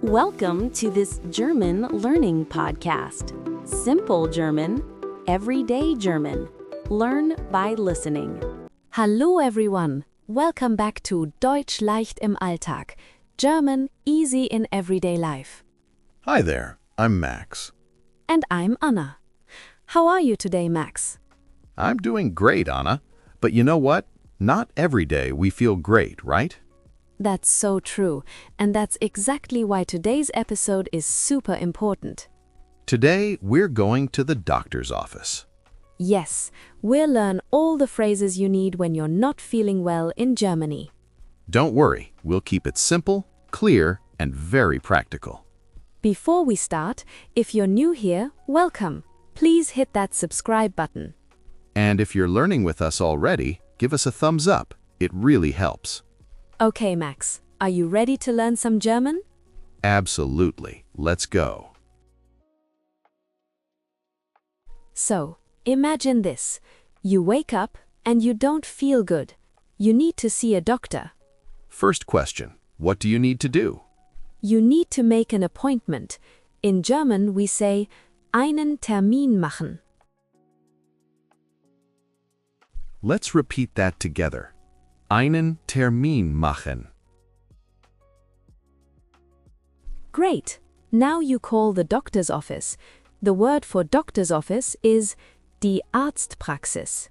Welcome to this German learning podcast. Simple German, everyday German. Learn by listening. Hallo everyone. Welcome back to Deutsch leicht im Alltag. German easy in everyday life. Hi there, I'm Max. And I'm Anna. How are you today, Max? I'm doing great, Anna. But you know what? Not every day we feel great, right? That's so true, and that's exactly why today's episode is super important. Today, we're going to the doctor's office. Yes, we'll learn all the phrases you need when you're not feeling well in Germany. Don't worry, we'll keep it simple, clear, and very practical. Before we start, if you're new here, welcome. Please hit that subscribe button. And if you're learning with us already, give us a thumbs up. It really helps. Okay, Max, are you ready to learn some German? Absolutely. Let's go. So, imagine this. You wake up and you don't feel good. You need to see a doctor. First question, what do you need to do? You need to make an appointment. In German, we say, einen Termin machen. Let's repeat that together. Einen Termin machen. Great! Now you call the doctor's office. The word for doctor's office is die Arztpraxis.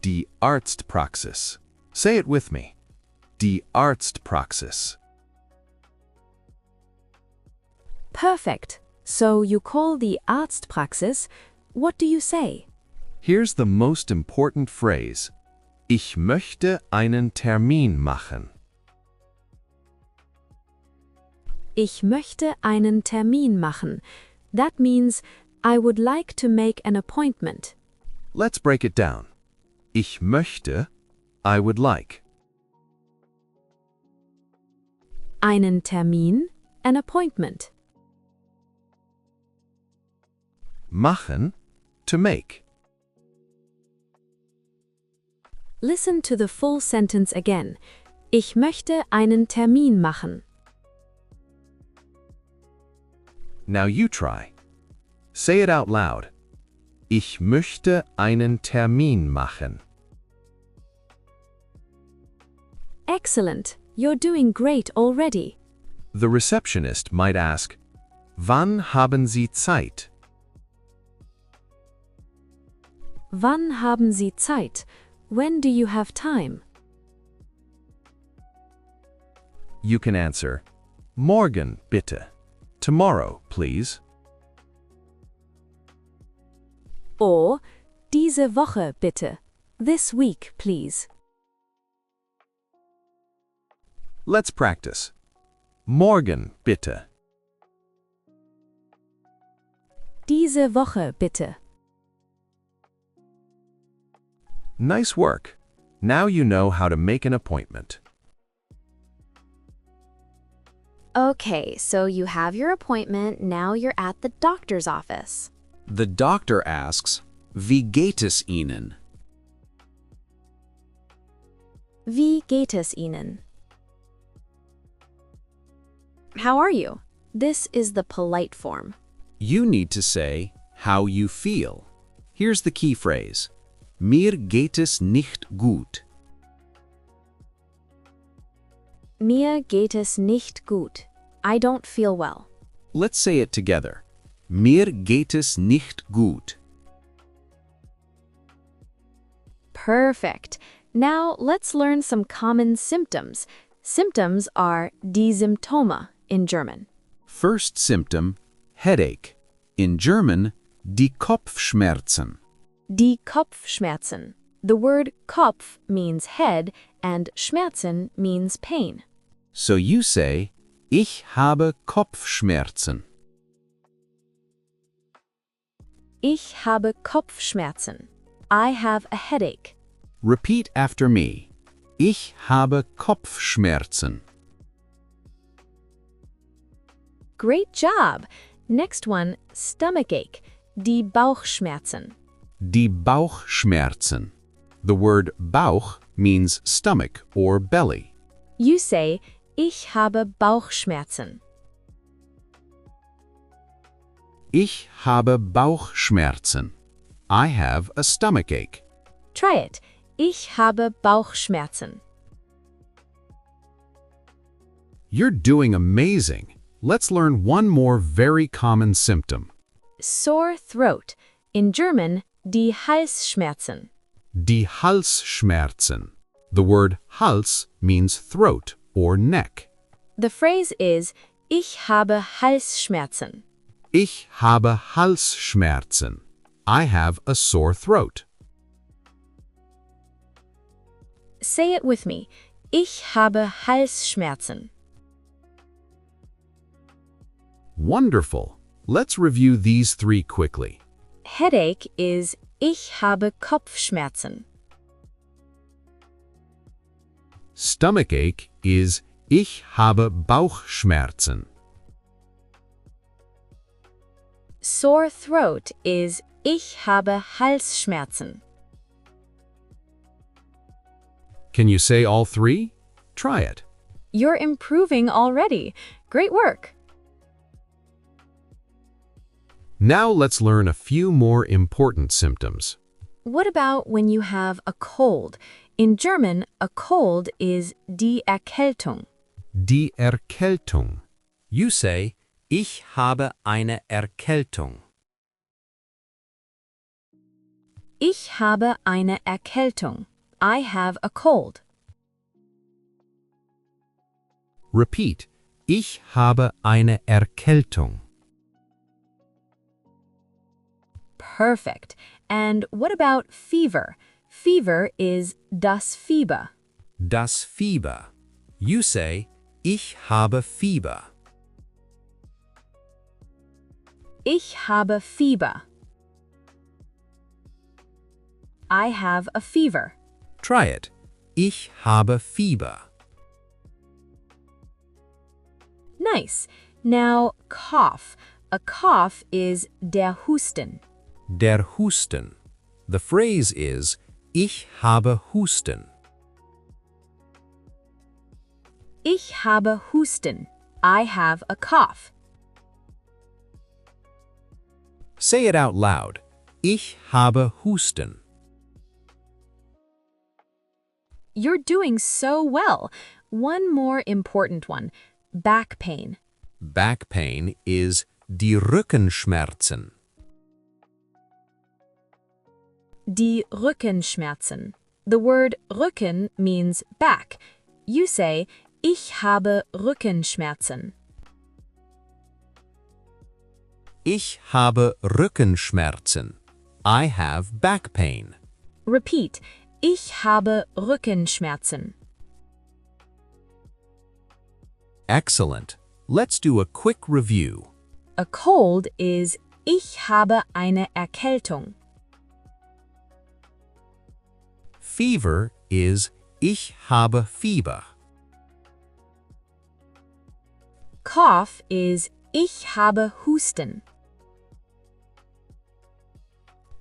Die Arztpraxis. Say it with me. Die Arztpraxis. Perfect! So you call the Arztpraxis. What do you say? Here's the most important phrase. Ich möchte einen Termin machen. Ich möchte einen Termin machen. That means I would like to make an appointment. Let's break it down. Ich möchte, I would like. Einen Termin, an appointment. Machen, to make. Listen to the full sentence again. Ich möchte einen Termin machen. Now you try. Say it out loud. Ich möchte einen Termin machen. Excellent. You're doing great already. The receptionist might ask, Wann haben Sie Zeit? Wann haben Sie Zeit? When do you have time? You can answer, Morgen bitte. Tomorrow, please. Or, diese Woche bitte. This week, please. Let's practice. Morgen bitte. Diese Woche bitte. Nice work. Now you know how to make an appointment. Okay, so you have your appointment, now you're at the doctor's office. The doctor asks, Wie geht es Ihnen? Wie geht es Ihnen? How are you? This is the polite form. You need to say, how you feel. Here's the key phrase. Mir geht es nicht gut. Mir geht es nicht gut. I don't feel well. Let's say it together. Mir geht es nicht gut. Perfect. Now let's learn some common symptoms. Symptoms are die Symptome in German. First symptom, headache. In German, die Kopfschmerzen. Die Kopfschmerzen. The word Kopf means head and Schmerzen means pain. So you say, Ich habe Kopfschmerzen. Ich habe Kopfschmerzen. I have a headache. Repeat after me. Ich habe Kopfschmerzen. Great job! Next one, stomachache. Die Bauchschmerzen. Die Bauchschmerzen. The word Bauch means stomach or belly. You say, Ich habe Bauchschmerzen. Ich habe Bauchschmerzen. I have a stomachache. Try it. Ich habe Bauchschmerzen. You're doing amazing. Let's learn one more very common symptom. Sore throat. In German, die Halsschmerzen. Die Halsschmerzen. The word Hals means throat or neck. The phrase is, ich habe Halsschmerzen. Ich habe Halsschmerzen. I have a sore throat. Say it with me. Ich habe Halsschmerzen. Wonderful. Let's review these three quickly. Headache is, ich habe Kopfschmerzen. Stomachache is, ich habe Bauchschmerzen. Sore throat is, ich habe Halsschmerzen. Can you say all three? Try it. You're improving already. Great work. Now let's learn a few more important symptoms. What about when you have a cold? In German, a cold is die Erkältung. Die Erkältung. You say, ich habe eine Erkältung. Ich habe eine Erkältung. I have a cold. Repeat. Ich habe eine Erkältung. Perfect. And what about fever? Fever is das Fieber. Das Fieber. You say, ich habe Fieber. Ich habe Fieber. I have a fever. Try it. Ich habe Fieber. Nice. Now, cough. A cough is der Husten. Der Husten. The phrase is, ich habe Husten. Ich habe Husten. I have a cough. Say it out loud. Ich habe Husten. You're doing so well. One more important one. Back pain. Back pain is die Rückenschmerzen. Die Rückenschmerzen. The word Rücken means back. You say, ich habe Rückenschmerzen. Ich habe Rückenschmerzen. I have back pain. Repeat. Ich habe Rückenschmerzen. Excellent. Let's do a quick review. A cold is ich habe eine Erkältung. Fever is ich habe Fieber. Cough is ich habe Husten.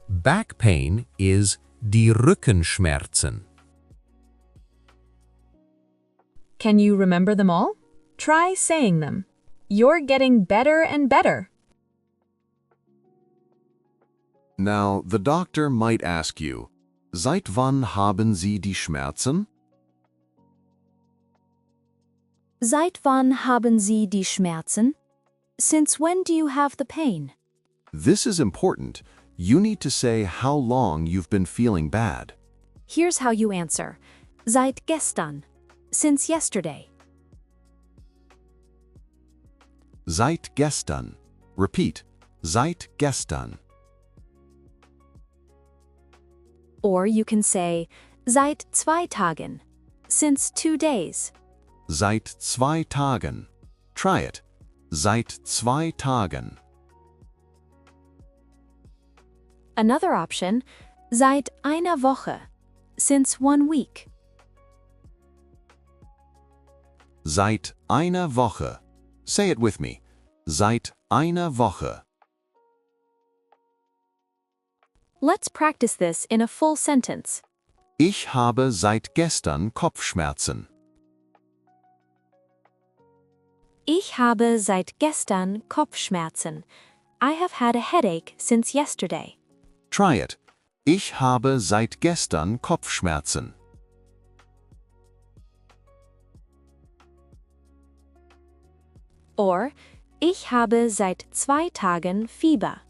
Back pain is die Rückenschmerzen. Can you remember them all? Try saying them. You're getting better and better. Now, the doctor might ask you, seit wann haben Sie die Schmerzen? Seit wann haben Sie die Schmerzen? Since when do you have the pain? This is important. You need to say how long you've been feeling bad. Here's how you answer. Seit gestern. Since yesterday. Seit gestern. Repeat. Seit gestern. Or you can say, seit 2 Tagen. Since 2 days. Seit 2 Tagen. Try it. Seit 2 Tagen. Another option, seit einer Woche. Since 1 week. Seit einer Woche. Say it with me. Seit einer Woche. Let's practice this in a full sentence. Ich habe seit gestern Kopfschmerzen. Ich habe seit gestern Kopfschmerzen. I have had a headache since yesterday. Try it. Ich habe seit gestern Kopfschmerzen. Or, ich habe seit 2 Tagen Fieber.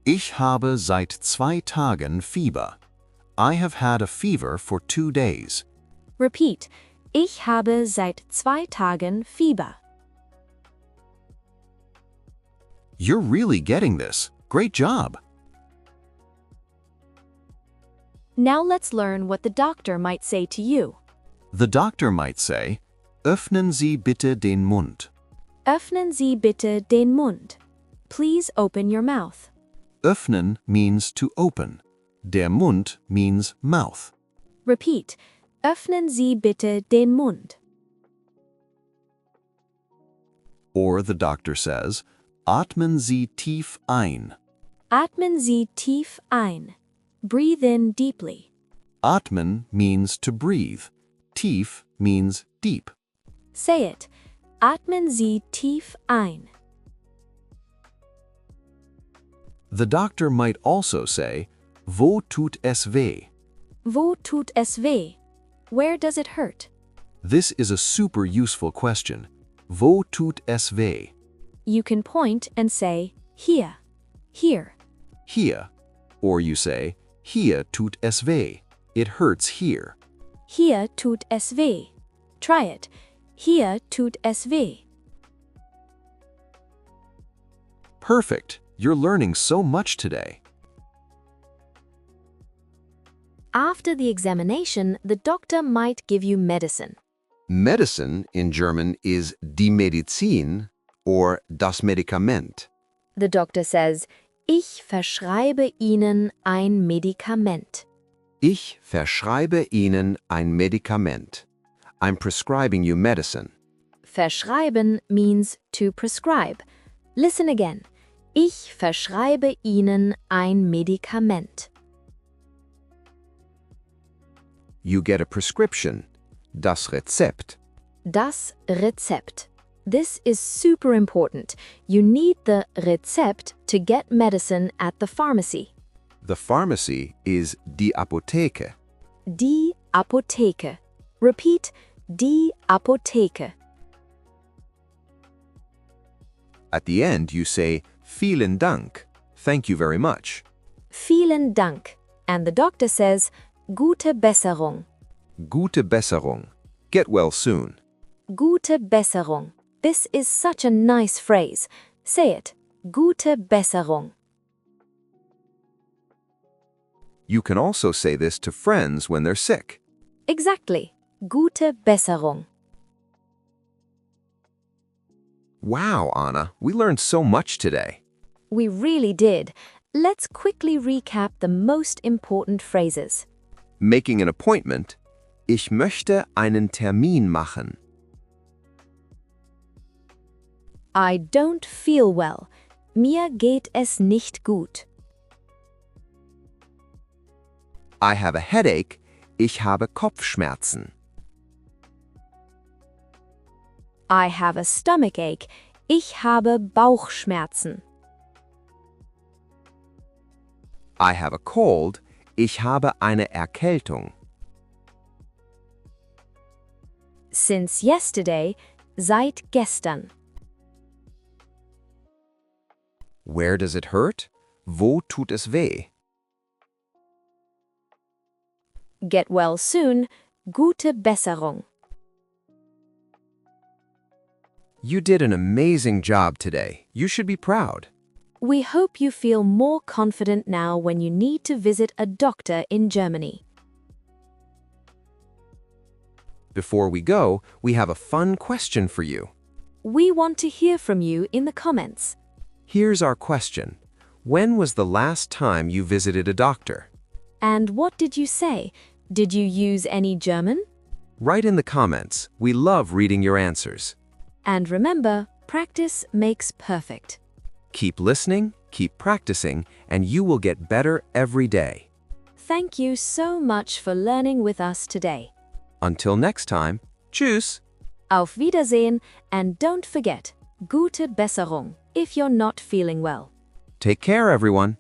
Ich habe seit 2 Tagen Fieber. I have had a fever for 2 days. Repeat. Ich habe seit 2 Tagen Fieber. You're really getting this. Great job. Now let's learn what the doctor might say to you. The doctor might say, Öffnen Sie bitte den Mund. Öffnen Sie bitte den Mund. Please open your mouth. Öffnen means to open. Der Mund means mouth. Repeat. Öffnen Sie bitte den Mund. Or the doctor says, Atmen Sie tief ein. Atmen Sie tief ein. Breathe in deeply. Atmen means to breathe. Tief means deep. Say it. Atmen Sie tief ein. The doctor might also say, Wo tut es weh? Wo tut es weh? Where does it hurt? This is a super useful question. Wo tut es weh? You can point and say, hier, here. Hier. Or you say, Hier tut es weh. It hurts here. Hier tut es weh. Try it. Hier tut es weh. Perfect. You're learning so much today. After the examination, the doctor might give you medicine. Medicine in German is die Medizin or das Medikament. The doctor says, Ich verschreibe Ihnen ein Medikament. Ich verschreibe Ihnen ein Medikament. I'm prescribing you medicine. Verschreiben means to prescribe. Listen again. Ich verschreibe Ihnen ein Medikament. You get a prescription. Das Rezept. Das Rezept. This is super important. You need the Rezept to get medicine at the pharmacy. The pharmacy is die Apotheke. Die Apotheke. Repeat, die Apotheke. At the end, you say, Vielen Dank. Thank you very much. Vielen Dank. And the doctor says, Gute Besserung. Gute Besserung. Get well soon. Gute Besserung. This is such a nice phrase. Say it. Gute Besserung. You can also say this to friends when they're sick. Exactly. Gute Besserung. Wow, Anna, we learned so much today. We really did. Let's quickly recap the most important phrases. Making an appointment. Ich möchte einen Termin machen. I don't feel well. Mir geht es nicht gut. I have a headache. Ich habe Kopfschmerzen. I have a stomachache. Ich habe Bauchschmerzen. I have a cold. Ich habe eine Erkältung. Since yesterday, seit gestern. Where does it hurt? Wo tut es weh? Get well soon. Gute Besserung. You did an amazing job today. You should be proud. We hope you feel more confident now when you need to visit a doctor in Germany. Before we go, we have a fun question for you. We want to hear from you in the comments. Here's our question. When was the last time you visited a doctor? And what did you say? Did you use any German? Write in the comments. We love reading your answers. And remember, practice makes perfect. Keep listening, keep practicing, and you will get better every day. Thank you so much for learning with us today. Until next time, tschüss! Auf Wiedersehen, and don't forget, Gute Besserung if you're not feeling well. Take care, everyone.